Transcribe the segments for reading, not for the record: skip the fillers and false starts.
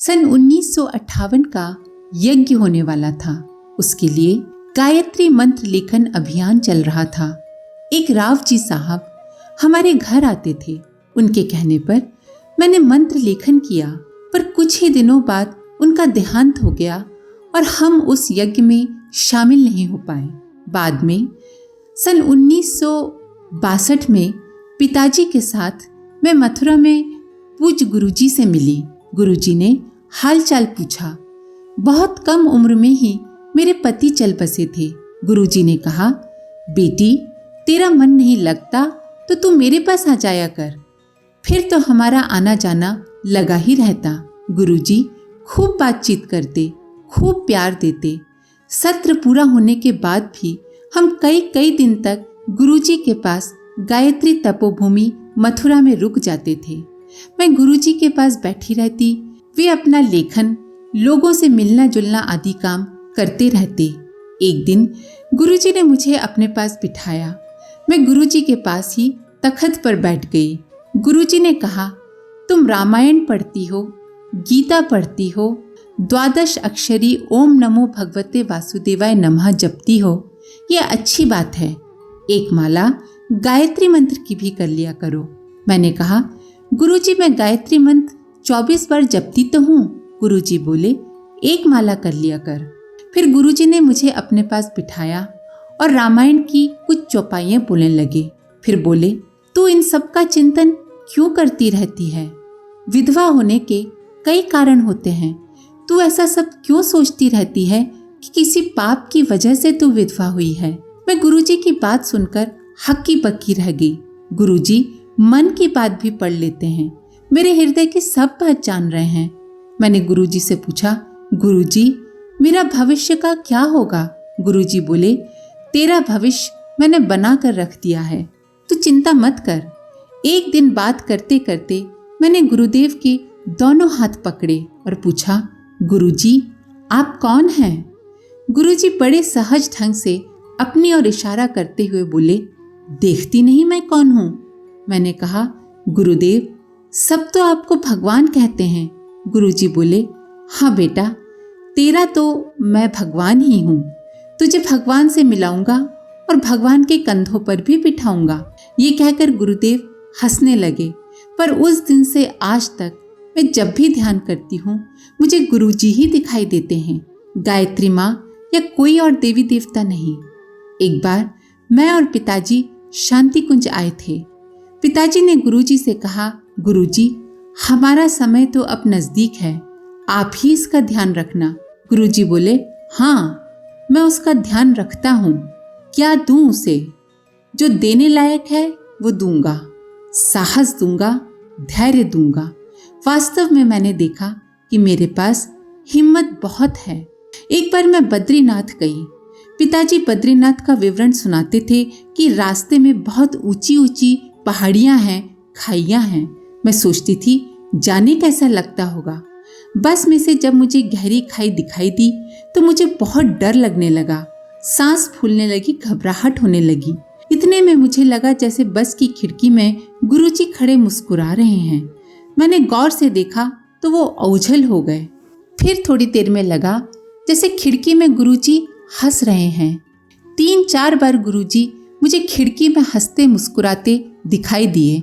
सन 1958 का यज्ञ होने वाला था। उसके लिए गायत्री मंत्र लेखन अभियान चल रहा था। एक राव जी साहब हमारे घर आते थे। उनके कहने पर मैंने मंत्र लेखन किया, पर कुछ ही दिनों बाद उनका देहांत हो गया और हम उस यज्ञ में शामिल नहीं हो पाए। बाद में सन 1962 में पिताजी के साथ मैं मथुरा में पूज्य गुरुजी से मिली। गुरुजी ने हालचाल पूछा। बहुत कम उम्र में ही मेरे पति चल बसे थे। गुरुजी ने कहा, बेटी तेरा मन नहीं लगता तो तू मेरे पास आ जाया कर, फिर तो हमारा आना जाना लगा ही रहता। गुरुजी खूब बातचीत करते, खूब प्यार देते। सत्र पूरा होने के बाद भी हम कई दिन तक गुरुजी के पास गायत्री तपोभूमि मथुरा में रुक जाते थे। मैं गुरुजी के पास बैठी रहती, वे अपना लेखन, लोगों से मिलना जुलना आदि काम करते रहते। एक दिन गुरुजी ने मुझे अपने पास बिठाया। मैं गुरुजी के पास ही तख्त पर बैठ गई। गुरुजी ने कहा, तुम रामायण पढ़ती हो, गीता पढ़ती हो, 12 अक्षरी ओम नमो भगवते वासुदेवाय नमः जपती हो, ये अच्छी बात है। एक माला गायत्री मंत्र की भी कर लिया करो। मैंने कहा, गुरुजी मैं गायत्री मंत्र 24 बार जपती तो हूँ। गुरुजी बोले, एक माला कर लिया कर। फिर गुरुजी ने मुझे अपने पास बिठाया और रामायण की कुछ चौपाइयाँ बोलने लगे। फिर बोले, तू इन सब का चिंतन क्यों करती रहती है? विधवा होने के कई कारण होते हैं। तू ऐसा सब क्यों सोचती रहती है कि किसी पाप की वजह से तू विधवा हुई है? मैं गुरुजी की बात सुनकर हक्की बक्की रह गई। गुरुजी मन की बात भी पढ़ लेते हैं, मेरे हृदय की सब बात जान रहे हैं। मैंने गुरुजी से पूछा, गुरुजी मेरा भविष्य का क्या होगा? गुरुजी बोले, तेरा भविष्य मैंने बना कर रख दिया है, तू चिंता मत कर। एक दिन बात करते करते मैंने गुरुदेव के दोनों हाथ पकड़े और पूछा, गुरुजी आप कौन हैं? गुरुजी बड़े सहज ढंग से अपनी ओर इशारा करते हुए बोले, देखती नहीं मैं कौन हूँ? मैंने कहा, गुरुदेव सब तो आपको भगवान कहते हैं। गुरुजी बोले, हाँ बेटा, तेरा तो मैं भगवान ही हूँ। तुझे भगवान से मिलाऊंगा और भगवान के कंधों पर भी बिठाऊंगा। ये कहकर गुरुदेव हंसने लगे। पर उस दिन से आज तक मैं जब भी ध्यान करती हूँ मुझे गुरुजी ही दिखाई देते हैं, गायत्री माँ या कोई और देवी देवता नहीं। एक बार मैं और पिताजी शांति कुंज आए थे। पिताजी ने गुरुजी से कहा, गुरुजी हमारा समय तो अब नजदीक है, आप ही इसका ध्यान रखना। गुरुजी बोले, हाँ मैं उसका ध्यान रखता हूँ। क्या दूं उसे? जो देने लायक है वो दूंगा, साहस दूंगा, धैर्य दूंगा। वास्तव में मैंने देखा कि मेरे पास हिम्मत बहुत है। एक बार मैं बद्रीनाथ गई। पिताजी बद्रीनाथ का विवरण सुनाते थे कि रास्ते में बहुत ऊंची ऊंची पहाड़ियां हैं, खाइयां हैं। मैं सोचती थी जाने कैसा लगता होगा। बस में से जब मुझे गहरी खाई दिखाई दी तो मुझे बहुत डर लगने लगा, सांस फूलने लगी, घबराहट होने लगी। इतने में मुझे लगा जैसे बस की खिड़की में गुरुजी खड़े मुस्कुरा रहे हैं। मैंने गौर से देखा तो वो ओझल हो गए। फिर थोड़ी देर में लगा जैसे खिड़की में गुरुजी हंस रहे हैं। 3-4 बार गुरुजी मुझे खिड़की में हंसते मुस्कुराते दिखाई दिए।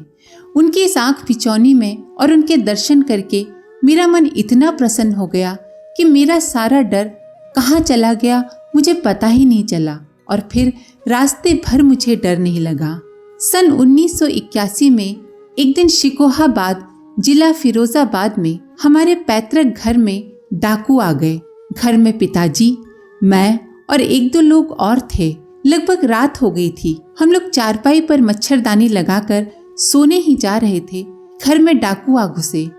उनकी इस आंख बिचौनी में और उनके दर्शन करके मेरा मन इतना प्रसन्न हो गया कि मेरा सारा डर कहाँ चला गया मुझे पता ही नहीं चला और फिर रास्ते भर मुझे डर नहीं लगा। सन 1981 में एक दिन शिकोहाबाद जिला फिरोजाबाद में हमारे पैतृक घर में डाकू आ गए। घर में पिताजी, मैं और 1-2 लोग और थे। लगभग रात हो गई थी। हम लोग चारपाई पर मच्छरदानी लगाकर सोने ही जा रहे थे। घर में डाकू आ घुसे।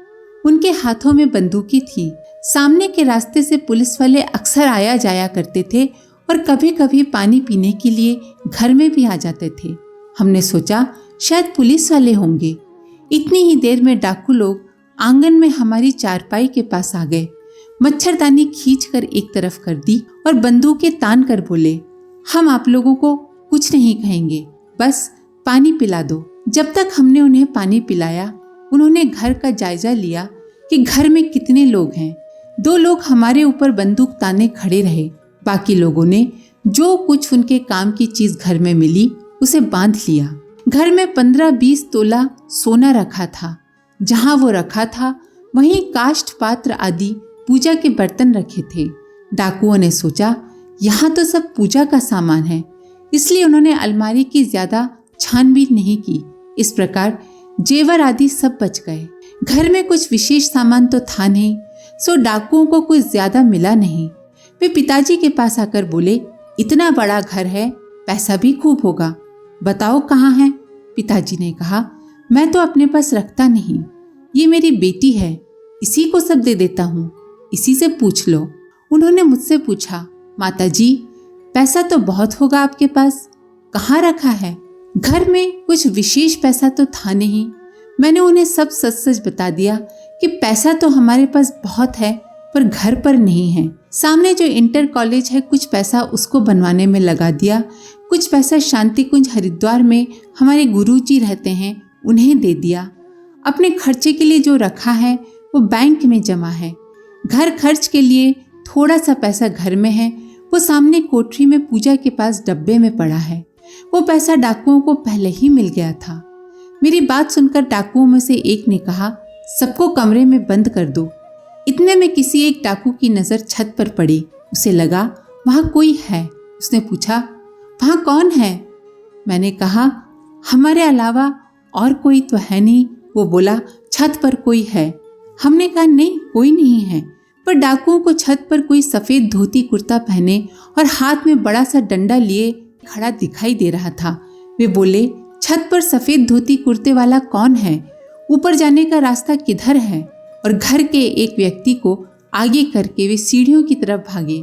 उनके हाथों में बंदूकें थी। सामने के रास्ते से पुलिस वाले अक्सर आया जाया करते थे और कभी कभी पानी पीने के लिए घर में भी आ जाते थे। हमने सोचा शायद पुलिस वाले होंगे। इतनी ही देर में डाकू लोग आंगन में हमारी चारपाई के पास आ गए। मच्छरदानी खींचकर एक तरफ कर दी और बंदूकें तान कर बोले, हम आप लोगों को कुछ नहीं कहेंगे, बस पानी पिला दो। जब तक हमने उन्हें पानी पिलाया उन्होंने घर का जायजा लिया कि घर में कितने लोग हैं। 2 लोग हमारे ऊपर बंदूक ताने खड़े रहे। बाकी लोगों ने जो कुछ उनके काम की चीज घर में मिली उसे बांध लिया। घर में 15-20 तोला सोना रखा था। जहां वो रखा था वहीं काष्ठ पात्र आदि पूजा के बर्तन रखे थे। डाकुओं ने सोचा यहाँ तो सब पूजा का सामान है, इसलिए उन्होंने अलमारी की ज्यादा छानबीन नहीं की। इस प्रकार जेवर आदि सब बच गए। घर में कुछ विशेष सामान तो था नहीं, सो डाकुओं को कुछ ज्यादा मिला नहीं। वे पिताजी के पास आकर बोले, इतना बड़ा घर है, पैसा भी खूब होगा, बताओ कहाँ है। पिताजी ने कहा, मैं तो अपने पास रखता नहीं, ये मेरी बेटी है, इसी को सब दे देता हूँ, इसी से पूछ लो। उन्होंने मुझसे पूछा, माताजी पैसा तो बहुत होगा आपके पास, कहाँ रखा है। घर में कुछ विशेष पैसा तो था नहीं। मैंने उन्हें सब सच सच बता दिया कि पैसा तो हमारे पास बहुत है पर घर पर नहीं है। सामने जो इंटर कॉलेज है कुछ पैसा उसको बनवाने में लगा दिया, कुछ पैसा शांति कुंज हरिद्वार में हमारे गुरुजी रहते हैं उन्हें दे दिया। अपने खर्चे के लिए जो रखा है वो बैंक में जमा है। घर खर्च के लिए थोड़ा सा पैसा घर में है, वो सामने कोठरी में पूजा के पास डब्बे में पड़ा है। वो पैसा डाकुओं को पहले ही मिल गया था। मेरी बात सुनकर डाकुओं में से एक ने कहा, सबको कमरे में बंद कर दो। इतने में किसी एक डाकू की नजर छत पर पड़ी। उसे लगा वहां कोई है। उसने पूछा, वहां कौन है? मैंने कहा, हमारे अलावा और कोई तो है नहीं। वो बोला, छत पर कोई है। हमने कहा, नहीं कोई नहीं है। पर डाकुओं को छत पर कोई सफेद धोती कुर्ता पहने और हाथ में बड़ा सा डंडा लिए खड़ा दिखाई दे रहा था। वे बोले, छत पर सफेद धोती कुर्ते वाला कौन है? ऊपर जाने का रास्ता किधर है? और घर के एक व्यक्ति को आगे करके वे सीढ़ियों की तरफ भागे।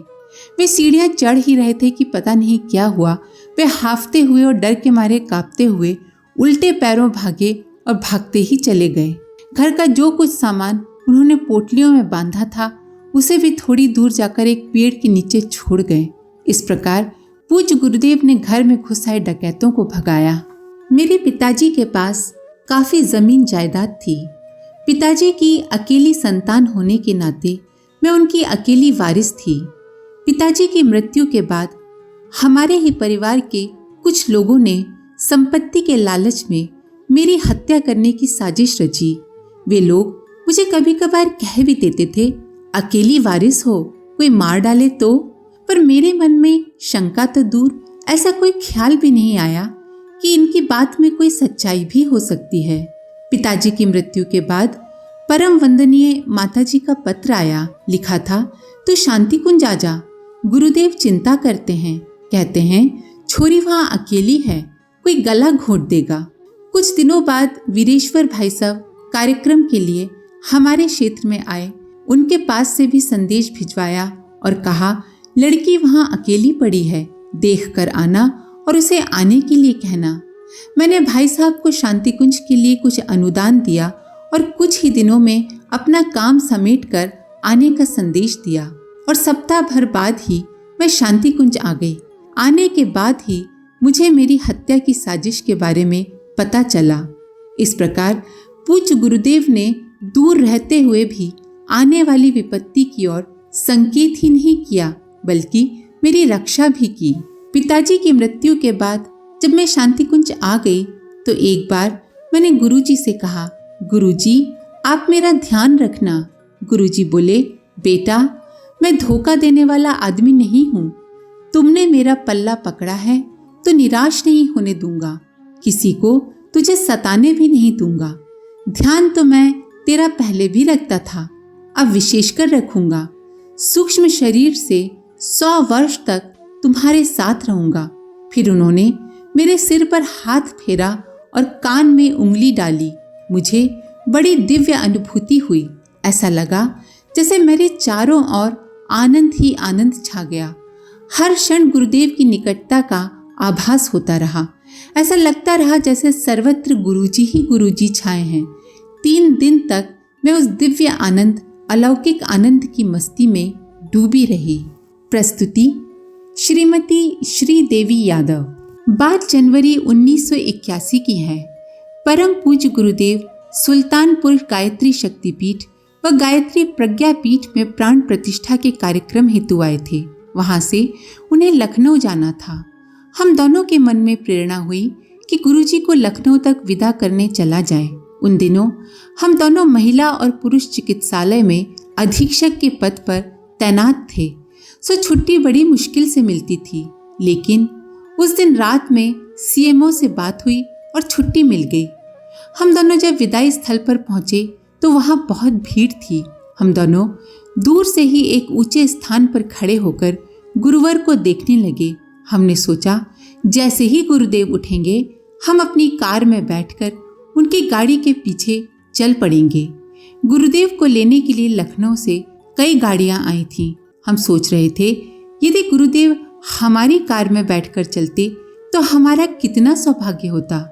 वे सीढ़ियां चढ़ ही रहे थे कि पता नहीं क्या हुआ। वे हाफते हुए और डर के मारे कांपते हुए उल्टे पैरों भागे और भागते ही चले गए। घर का जो कुछ सामान उन्होंने पोटलियों में बांधा था उसे भी थोड़ी दूर जाकर एक पेड़ के नीचे छोड़ गए। इस प्रकार पूज्य गुरुदेव ने घर में घुस आए डकैतों को भगाया। मेरे पिताजी के पास काफी जमीन जायदाद थी। पिताजी की अकेली संतान होने के नाते मैं उनकी अकेली वारिस थी। पिताजी की मृत्यु के बाद हमारे ही परिवार के कुछ लोगों ने संपत्ति के लालच में मेरी हत्या करने की साजिश रची। वे लोग मुझे कभी कभार कह भी देते थे, अकेली वारिस हो, कोई मार डाले तो। पर मेरे मन में शंका तो दूर, ऐसा कोई ख्याल भी नहीं आया कि इनकी बात में कोई सच्चाई भी हो सकती है। पिताजी की मृत्यु के बाद परम वंदनीय माताजी का पत्र आया। लिखा था, तू शांति कुंज आ जा, गुरुदेव चिंता करते हैं, कहते हैं छोरी वहां अकेली है, कोई गला घोंट देगा। कुछ दिनों बाद वीरेश्वर भाई साहब कार्यक्रम के लिए हमारे क्षेत्र में आए। उनके पास से भी संदेश भिजवाया और कहा, लड़की वहां अकेली पड़ी है, देख कर आना और उसे आने के लिए कहना। मैंने भाई साहब को शांति कुंज के लिए कुछ अनुदान दिया और कुछ ही दिनों में अपना काम समेट कर आने का संदेश दिया और सप्ताह भर बाद ही मैं शांति कुंज आ गई। आने के बाद ही मुझे मेरी हत्या की साजिश के बारे में पता चला। इस प्रकार पूज्य गुरुदेव ने दूर रहते हुए भी आने वाली विपत्ति की ओर संकेत ही नहीं किया बल्कि मेरी रक्षा भी की। पिताजी की मृत्यु के बाद जब मैं शांति कुंज आ गई तो एक बार मैंने गुरुजी से कहा, गुरुजी आप मेरा ध्यान रखना। गुरुजी बोले, बेटा मैं धोखा देने वाला आदमी नहीं हूँ। तुमने मेरा पल्ला पकड़ा है तो निराश नहीं होने दूंगा, किसी को तुझे सताने भी नहीं दूंगा। ध्यान तो मैं तेरा पहले भी रखता था, अब विशेषकर रखूंगा। सूक्ष्म शरीर से 100 वर्ष तक तुम्हारे साथ रहूंगा। फिर उन्होंने मेरे सिर पर हाथ फेरा और कान में उंगली डाली। मुझे बड़ी दिव्य अनुभूति हुई। ऐसा लगा जैसे मेरे चारों ओर आनंद ही आनंद छा गया। हर क्षण गुरुदेव की निकटता का आभास होता रहा। ऐसा लगता रहा जैसे सर्वत्र गुरुजी ही गुरुजी छाए हैं। 3 दिन तक मैं उस दिव्य आनंद, अलौकिक आनंद की मस्ती में डूबी रही। प्रस्तुति श्रीमती श्रीदेवी यादव। बात जनवरी 1981 की है। परम पूज्य गुरुदेव सुल्तानपुर गायत्री शक्तिपीठ वह गायत्री प्रज्ञा पीठ में प्राण प्रतिष्ठा के कार्यक्रम हेतु आए थे। वहां से उन्हें लखनऊ जाना था। हम दोनों के मन में प्रेरणा हुई कि गुरुजी को लखनऊ तक विदा करने चला जाए। उन दिनों हम दोनों महिला और पुरुष चिकित्सालय में अधीक्षक के पद पर तैनात थे, सो छुट्टी बड़ी मुश्किल से मिलती थी। लेकिन उस दिन रात में सीएमओ से बात हुई और छुट्टी मिल गई। हम दोनों जब विदाई स्थल पर पहुंचे तो वहां बहुत भीड़ थी। हम दोनों दूर से ही एक ऊंचे स्थान पर खड़े होकर गुरुवर को देखने लगे। हमने सोचा जैसे ही गुरुदेव उठेंगे हम अपनी कार में बैठकर उनकी गाड़ी के पीछे चल पड़ेंगे। गुरुदेव को लेने के लिए लखनऊ से कई गाड़ियां आई थीं। हम सोच रहे थे यदि गुरुदेव हमारी कार में बैठकर चलते तो हमारा कितना सौभाग्य होता।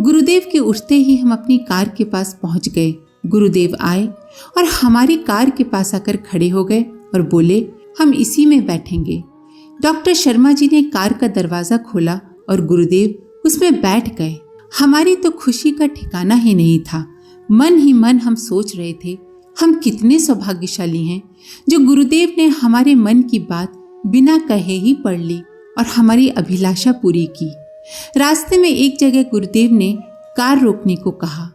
गुरुदेव के उठते ही हम अपनी कार के पास पहुंच गए। गुरुदेव आए और हमारी कार के पास आकर खड़े हो गए और बोले, हम इसी में बैठेंगे। डॉक्टर शर्मा जी ने कार का दरवाजा खोला और गुरुदेव उसमें बैठ गए। हमारी तो खुशी का ठिकाना ही नहीं था। मन ही मन हम सोच रहे थे हम कितने सौभाग्यशाली हैं जो गुरुदेव ने हमारे मन की बात बिना कहे ही पढ़ ली और हमारी अभिलाषा पूरी की। रास्ते में एक जगह गुरुदेव ने कार रोकने को कहा।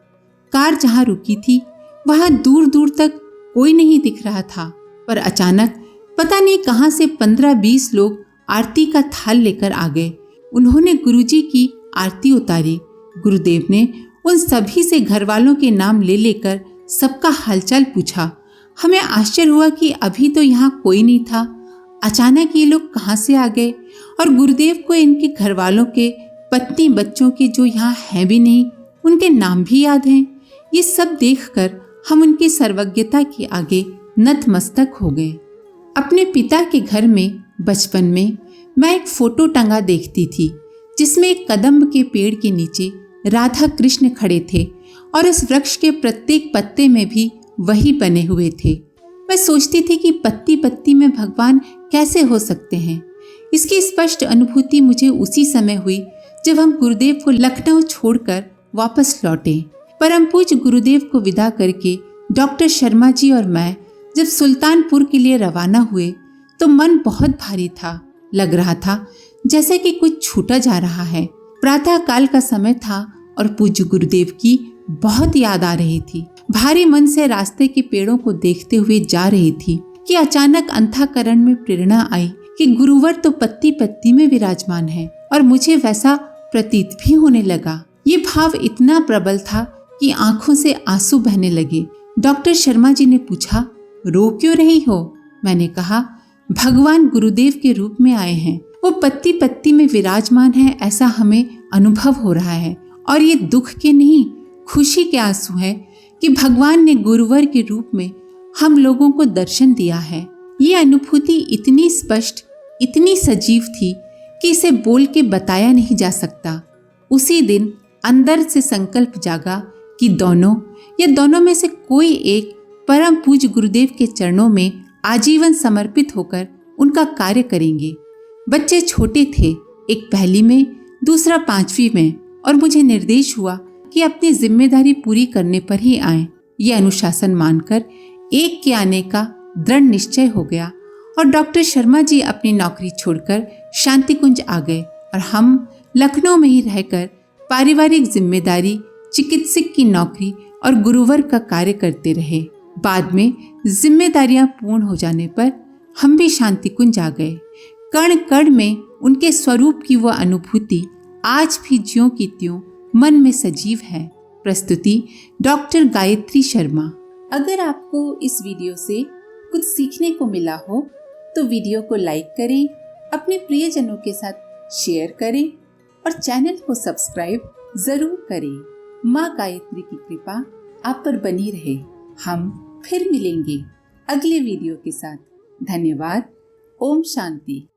कार जहाँ रुकी थी वहाँ दूर दूर तक कोई नहीं दिख रहा था, पर अचानक पता नहीं कहाँ से 15-20 लोग आरती का थाल लेकर आ गए। उन्होंने गुरुजी की आरती उतारी। गुरुदेव ने उन सभी से घर वालों के नाम ले लेकर सबका हालचाल पूछा। हमें आश्चर्य हुआ कि अभी तो यहाँ कोई नहीं था, अचानक ये लोग कहाँ से आ गए और गुरुदेव को इनके घर वालों के पत्नी बच्चों के जो यहाँ हैं भी नहीं उनके नाम भी याद हैं। ये सब देखकर हम उनकी सर्वज्ञता के आगे नतमस्तक हो गए। अपने पिता के घर में बचपन में मैं एक फोटो टंगा देखती थी जिसमें एक कदम्ब के पेड़ के नीचे राधा कृष्ण खड़े थे और इस वृक्ष के प्रत्येक पत्ते में भी वही बने हुए थे। मैं सोचती थी कि पत्ती पत्ती में भगवान कैसे हो सकते हैं। इसकी स्पष्ट अनुभूति मुझे उसी समय हुई जब हम गुरुदेव को लखनऊ छोड़कर वापस लौटे। परम पूज्य गुरुदेव को विदा करके डॉक्टर शर्मा जी और मैं जब सुल्तानपुर के लिए रवाना हुए तो मन बहुत भारी था। लग रहा था जैसे कि कुछ छूटा जा रहा है। प्रातः काल का समय था और पूज्य गुरुदेव की बहुत याद आ रही थी। भारी मन से रास्ते के पेड़ों को देखते हुए जा रही थी कि अचानक अंतःकरण में प्रेरणा आई कि गुरुवर तो पत्ती पत्ती में विराजमान है और मुझे वैसा प्रतीत भी होने लगा। ये भाव इतना प्रबल था कि आंखों से आंसू बहने लगे। डॉक्टर शर्मा जी ने पूछा, रो क्यों रही हो? मैंने कहा, भगवान गुरुदेव के रूप में आए हैं, वो पत्ती पत्ती में विराजमान है, ऐसा हमें अनुभव हो रहा है और ये दुख के नहीं खुशी के आंसू है कि भगवान ने गुरुवर के रूप में हम लोगों को दर्शन दिया है। ये अनुभूति इतनी स्पष्ट, इतनी सजीव थी कि इसे बोल के बताया नहीं जा सकता। उसी दिन अंदर से संकल्प जागा कि दोनों में से कोई एक परम पूज्य गुरुदेव के चरणों में आजीवन समर्पित होकर उनका कार्य करेंगे। बच्चे छोटे थे, एक पहली में, दूसरा 5वीं में, और मुझे निर्देश हुआ कि अपनी जिम्मेदारी पूरी करने पर ही आए। ये अनुशासन मानकर एक के आने का दृढ़ निश्चय हो गया और डॉक्टर शर्मा जी अपनी नौकरी छोड़कर शांति कुंज आ गए और हम लखनऊ में ही रहकर पारिवारिक जिम्मेदारी, चिकित्सक की नौकरी और गुरुवर का कार्य करते रहे। बाद में जिम्मेदारियां पूर्ण हो जाने पर हम भी शांति कुंज आ गए। कण कण में उनके स्वरूप की वह अनुभूति आज भी ज्यों की त्यों मन में सजीव है। प्रस्तुति डॉक्टर गायत्री शर्मा। अगर आपको इस वीडियो से कुछ सीखने को मिला हो तो वीडियो को लाइक करें, अपने प्रियजनों के साथ शेयर करें और चैनल को सब्सक्राइब जरूर करें। माँ गायत्री की कृपा आप पर बनी रहे। हम फिर मिलेंगे अगले वीडियो के साथ। धन्यवाद। ओम शांति।